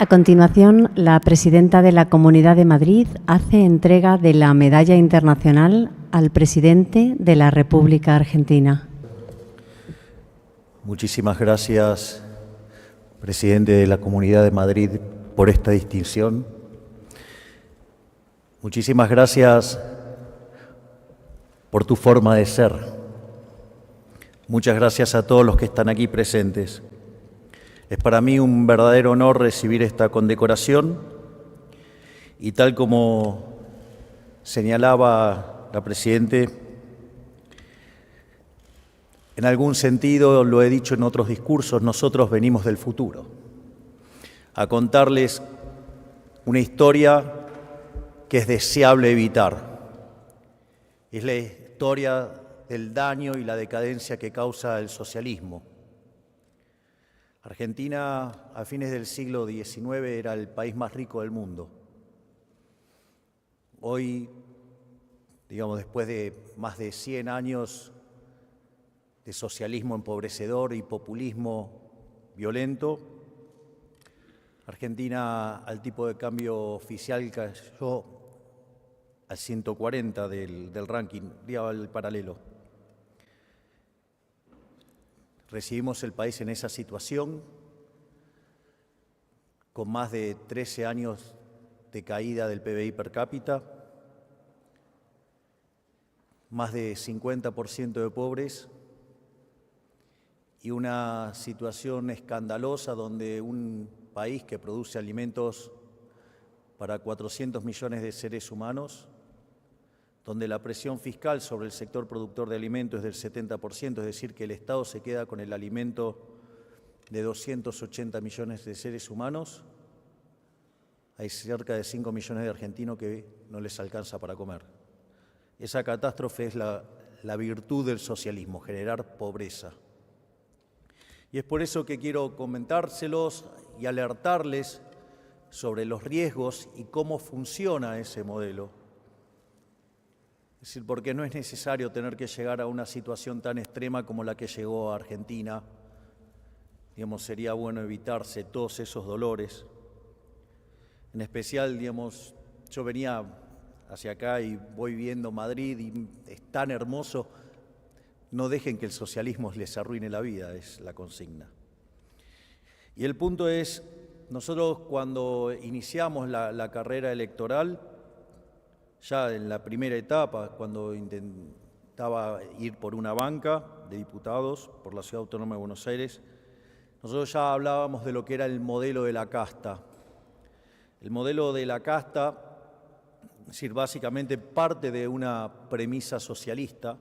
A continuación, la presidenta de la Comunidad de Madrid hace entrega de la Medalla Internacional al presidente de la República Argentina. Muchísimas gracias, presidente de la Comunidad de Madrid, por esta distinción. Muchísimas gracias por tu forma de ser. Muchas gracias a todos los que están aquí presentes. Es para mí un verdadero honor recibir esta condecoración y tal como señalaba la Presidente, en algún sentido, lo he dicho en otros discursos, nosotros venimos del futuro a contarles una historia que es deseable evitar. Es la historia del daño y la decadencia que causa el socialismo. Argentina, a fines del siglo XIX, era el país más rico del mundo. Hoy, después de más de 100 años de socialismo empobrecedor y populismo violento, Argentina, al tipo de cambio oficial, cayó al 140 del ranking, el paralelo. Recibimos el país en esa situación, con más de 13 años de caída del PBI per cápita, más de 50% de pobres y una situación escandalosa donde un país que produce alimentos para 400 millones de seres humanos, donde la presión fiscal sobre el sector productor de alimentos es del 70%, es decir, que el Estado se queda con el alimento de 280 millones de seres humanos, hay cerca de 5 millones de argentinos que no les alcanza para comer. Esa catástrofe es la virtud del socialismo, generar pobreza. Y es por eso que quiero comentárselos y alertarles sobre los riesgos y cómo funciona ese modelo. Es decir, porque no es necesario tener que llegar a una situación tan extrema como la que llegó a Argentina. Sería bueno evitarse todos esos dolores. En especial, yo venía hacia acá y voy viendo Madrid y es tan hermoso. No dejen que el socialismo les arruine la vida, es la consigna. Y el punto es, nosotros cuando iniciamos la carrera electoral, ya en la primera etapa, cuando intentaba ir por una banca de diputados por la Ciudad Autónoma de Buenos Aires, nosotros ya hablábamos de lo que era el modelo de la casta. El modelo de la casta, es decir, básicamente parte de una premisa socialista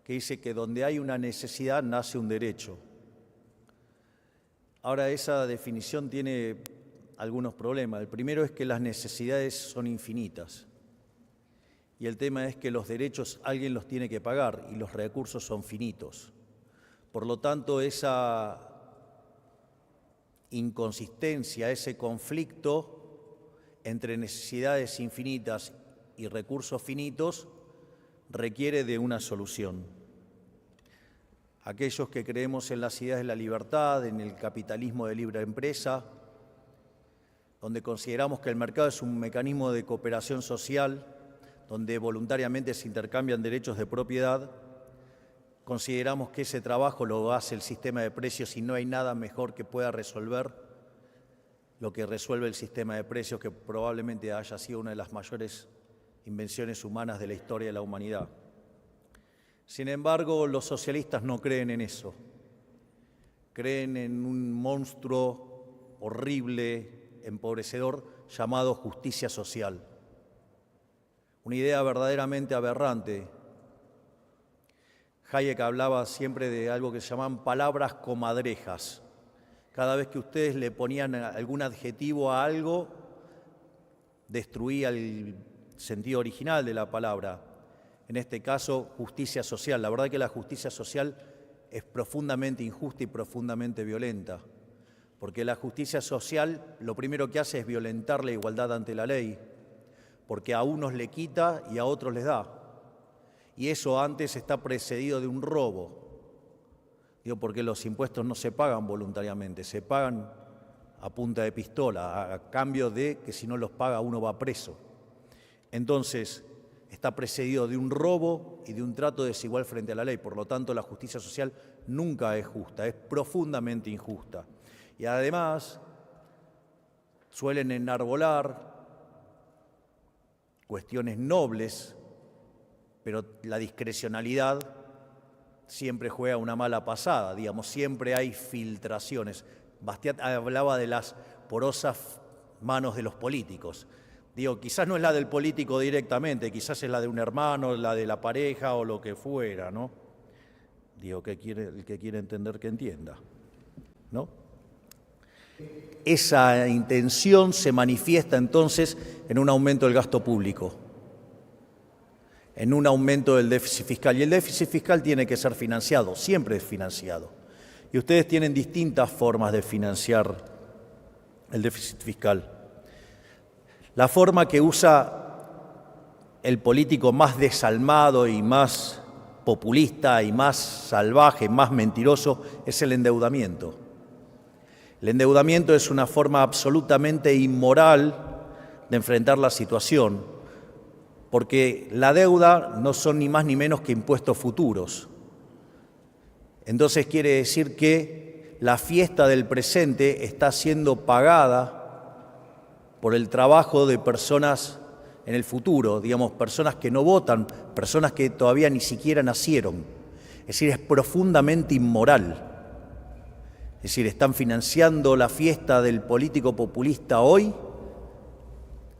que dice que donde hay una necesidad nace un derecho. Ahora, esa definición tiene algunos problemas. El primero es que las necesidades son infinitas. Y el tema es que los derechos alguien los tiene que pagar y los recursos son finitos. Por lo tanto, esa inconsistencia, ese conflicto entre necesidades infinitas y recursos finitos requiere de una solución. Aquellos que creemos en las ideas de la libertad, en el capitalismo de libre empresa, donde consideramos que el mercado es un mecanismo de cooperación social, donde voluntariamente se intercambian derechos de propiedad, consideramos que ese trabajo lo hace el sistema de precios y no hay nada mejor que pueda resolver lo que resuelve el sistema de precios, que probablemente haya sido una de las mayores invenciones humanas de la historia de la humanidad. Sin embargo, los socialistas no creen en eso. Creen en un monstruo horrible, empobrecedor, llamado justicia social. Una idea verdaderamente aberrante. Hayek hablaba siempre de algo que se llamaban palabras comadrejas. Cada vez que ustedes le ponían algún adjetivo a algo, destruía el sentido original de la palabra. En este caso, justicia social. La verdad que la justicia social es profundamente injusta y profundamente violenta, porque la justicia social lo primero que hace es violentar la igualdad ante la ley, porque a unos le quita y a otros les da. Y eso antes está precedido de un robo. Porque los impuestos no se pagan voluntariamente, se pagan a punta de pistola, a cambio de que si no los paga uno va preso. Entonces, está precedido de un robo y de un trato desigual frente a la ley. Por lo tanto, la justicia social nunca es justa, es profundamente injusta. Y además, suelen enarbolar cuestiones nobles, pero la discrecionalidad siempre juega una mala pasada, digamos, siempre hay filtraciones. Bastiat hablaba de las porosas manos de los políticos. Digo, quizás no es la del político directamente, quizás es la de un hermano, la de la pareja o lo que fuera, ¿no? Digo, el que quiere entender que entienda, ¿no? Esa intención se manifiesta entonces en un aumento del gasto público, en un aumento del déficit fiscal. Y el déficit fiscal tiene que ser financiado, siempre es financiado. Y ustedes tienen distintas formas de financiar el déficit fiscal. La forma que usa el político más desalmado y más populista y más salvaje, más mentiroso, es el endeudamiento. El endeudamiento es una forma absolutamente inmoral de enfrentar la situación, porque la deuda no son ni más ni menos que impuestos futuros. Entonces quiere decir que la fiesta del presente está siendo pagada por el trabajo de personas en el futuro, digamos, personas que no votan, personas que todavía ni siquiera nacieron. Es decir, es profundamente inmoral. Es decir, están financiando la fiesta del político populista hoy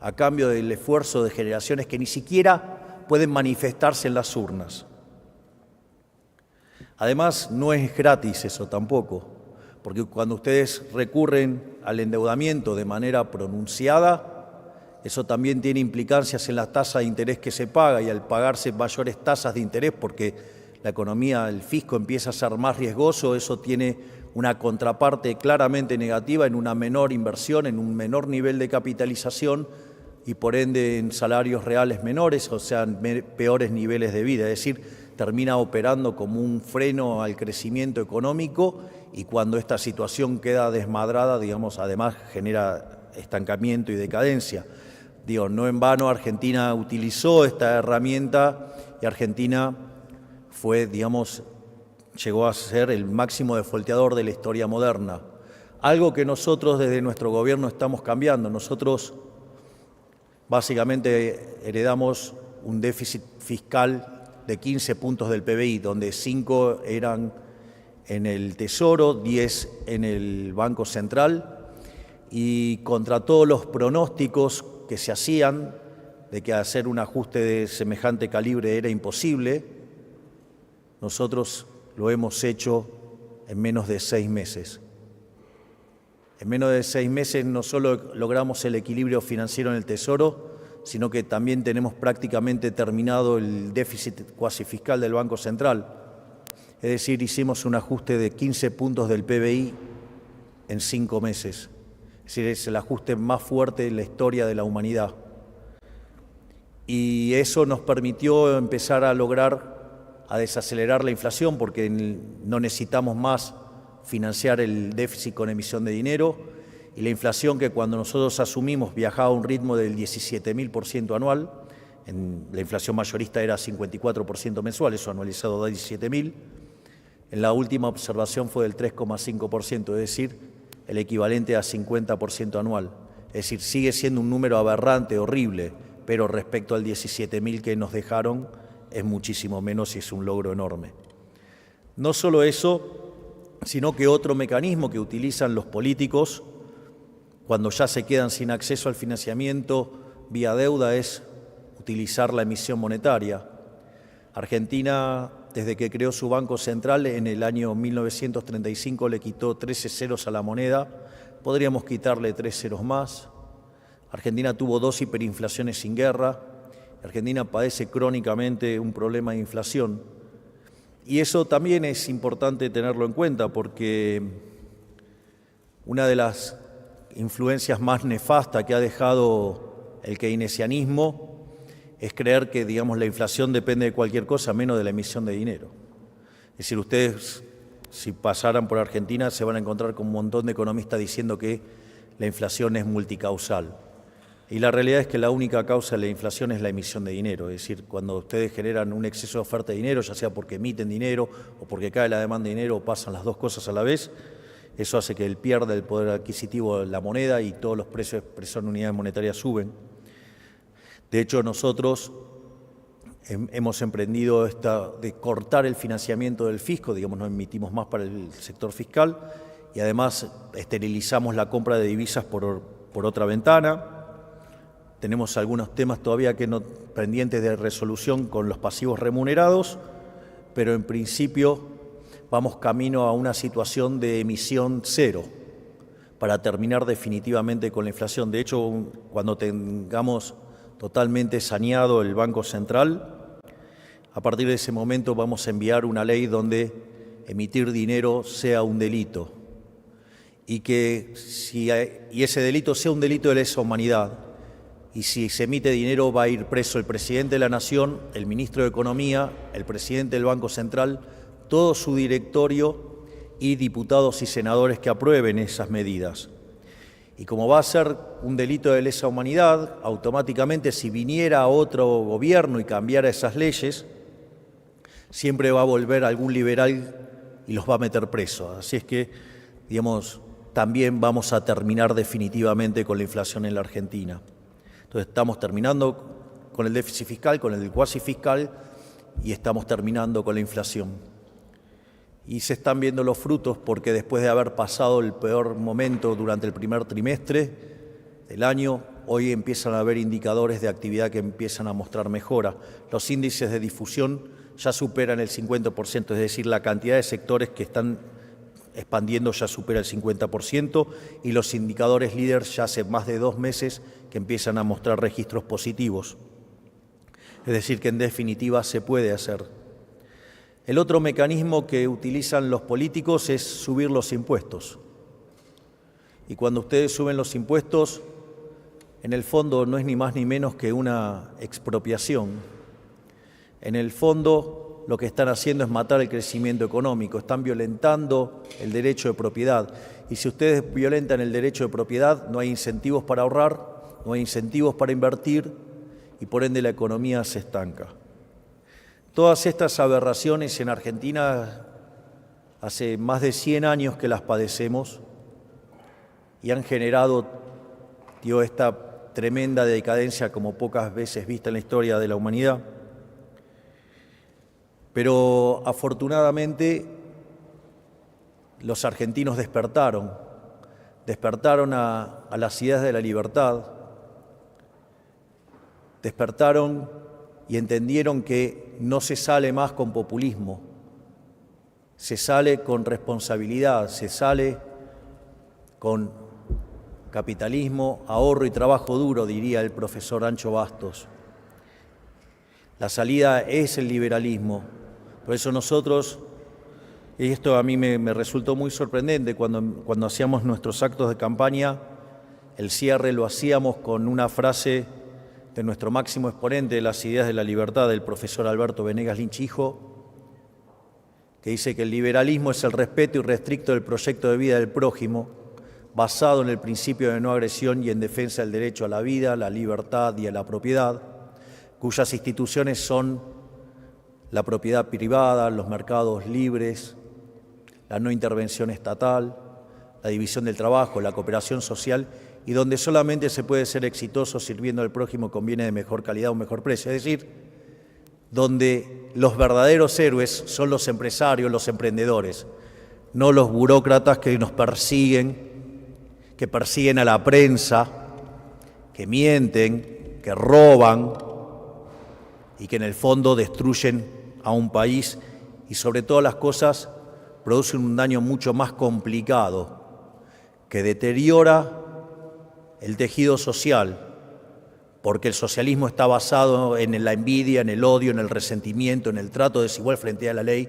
a cambio del esfuerzo de generaciones que ni siquiera pueden manifestarse en las urnas. Además, no es gratis eso tampoco, porque cuando ustedes recurren al endeudamiento de manera pronunciada, eso también tiene implicancias en la tasa de interés que se paga, y al pagarse mayores tasas de interés porque la economía, el fisco empieza a ser más riesgoso, eso tiene una contraparte claramente negativa en una menor inversión, en un menor nivel de capitalización y por ende en salarios reales menores, o sea, en peores niveles de vida. Es decir, termina operando como un freno al crecimiento económico, y cuando esta situación queda desmadrada, digamos, además genera estancamiento y decadencia. Digo, no en vano Argentina utilizó esta herramienta y Argentina fue, digamos, llegó a ser el máximo defolteador de la historia moderna. Algo que nosotros desde nuestro gobierno estamos cambiando. Nosotros básicamente heredamos un déficit fiscal de 15 puntos del PBI, donde 5 eran en el Tesoro, 10 en el Banco Central, y contra todos los pronósticos que se hacían de que hacer un ajuste de semejante calibre era imposible, nosotros lo hemos hecho en menos de 6 meses. En menos de 6 meses no solo logramos el equilibrio financiero en el Tesoro, sino que también tenemos prácticamente terminado el déficit cuasi fiscal del Banco Central. Es decir, hicimos un ajuste de 15 puntos del PBI en 5 meses. Es decir, es el ajuste más fuerte en la historia de la humanidad. Y eso nos permitió empezar a desacelerar la inflación, porque no necesitamos más financiar el déficit con emisión de dinero, y la inflación, que cuando nosotros asumimos viajaba a un ritmo del 17.000% anual, la inflación mayorista era 54% mensual, eso anualizado da 17.000, en la última observación fue del 3,5%, es decir, el equivalente a 50% anual. Es decir, sigue siendo un número aberrante, horrible, pero respecto al 17.000 que nos dejaron, es muchísimo menos y es un logro enorme. No solo eso, sino que otro mecanismo que utilizan los políticos cuando ya se quedan sin acceso al financiamiento vía deuda es utilizar la emisión monetaria. Argentina, desde que creó su Banco Central en el año 1935, le quitó 13 ceros a la moneda, podríamos quitarle 3 ceros más. Argentina tuvo 2 hiperinflaciones sin guerra. Argentina padece crónicamente un problema de inflación. Y eso también es importante tenerlo en cuenta, porque una de las influencias más nefastas que ha dejado el keynesianismo es creer que, digamos, la inflación depende de cualquier cosa menos de la emisión de dinero. Es decir, ustedes, si pasaran por Argentina, se van a encontrar con un montón de economistas diciendo que la inflación es multicausal. Y la realidad es que la única causa de la inflación es la emisión de dinero. Es decir, cuando ustedes generan un exceso de oferta de dinero, ya sea porque emiten dinero o porque cae la demanda de dinero, o pasan las dos cosas a la vez, eso hace que pierda el poder adquisitivo de la moneda y todos los precios de expresión en unidades monetarias suben. De hecho, nosotros hemos emprendido de cortar el financiamiento del fisco, digamos, no emitimos más para el sector fiscal y además esterilizamos la compra de divisas por otra ventana. Tenemos algunos temas todavía pendientes de resolución con los pasivos remunerados, pero en principio vamos camino a una situación de emisión cero para terminar definitivamente con la inflación. De hecho, cuando tengamos totalmente saneado el Banco Central, a partir de ese momento vamos a enviar una ley donde emitir dinero sea un delito y ese delito sea un delito de lesa humanidad. Y si se emite dinero va a ir preso el presidente de la Nación, el ministro de Economía, el presidente del Banco Central, todo su directorio y diputados y senadores que aprueben esas medidas. Y como va a ser un delito de lesa humanidad, automáticamente si viniera otro gobierno y cambiara esas leyes, siempre va a volver algún liberal y los va a meter presos. Así es que, digamos, también vamos a terminar definitivamente con la inflación en la Argentina. Entonces estamos terminando con el déficit fiscal, con el cuasi fiscal y estamos terminando con la inflación. Y se están viendo los frutos porque después de haber pasado el peor momento durante el primer trimestre del año, hoy empiezan a haber indicadores de actividad que empiezan a mostrar mejora. Los índices de difusión ya superan el 50%, es decir, la cantidad de sectores que están expandiendo ya supera el 50% y los indicadores líderes ya hace más de 2 meses que empiezan a mostrar registros positivos. Es decir, que en definitiva se puede hacer. El otro mecanismo que utilizan los políticos es subir los impuestos. Y cuando ustedes suben los impuestos, en el fondo no es ni más ni menos que una expropiación. En el fondo lo que están haciendo es matar el crecimiento económico, están violentando el derecho de propiedad. Y si ustedes violentan el derecho de propiedad, no hay incentivos para ahorrar, no hay incentivos para invertir y por ende la economía se estanca. Todas estas aberraciones en Argentina hace más de 100 años que las padecemos y han generado esta tremenda decadencia como pocas veces vista en la historia de la humanidad. Pero afortunadamente los argentinos despertaron a las ideas de la libertad, despertaron y entendieron que no se sale más con populismo, se sale con responsabilidad, se sale con capitalismo, ahorro y trabajo duro, diría el profesor Ancho Bastos. La salida es el liberalismo. Por eso nosotros, y esto a mí me resultó muy sorprendente, cuando hacíamos nuestros actos de campaña, el cierre lo hacíamos con una frase de nuestro máximo exponente de las ideas de la libertad, del profesor Alberto Venegas Lynch hijo, que dice que el liberalismo es el respeto irrestricto del proyecto de vida del prójimo, basado en el principio de no agresión y en defensa del derecho a la vida, la libertad y a la propiedad, cuyas instituciones son la propiedad privada, los mercados libres, la no intervención estatal, la división del trabajo, la cooperación social y donde solamente se puede ser exitoso sirviendo al prójimo con bienes de mejor calidad o mejor precio. Es decir, donde los verdaderos héroes son los empresarios, los emprendedores, no los burócratas que nos persiguen, que persiguen a la prensa, que mienten, que roban y que en el fondo destruyen a un país y sobre todas las cosas producen un daño mucho más complicado que deteriora el tejido social, porque el socialismo está basado en la envidia, en el odio, en el resentimiento, en el trato desigual frente a la ley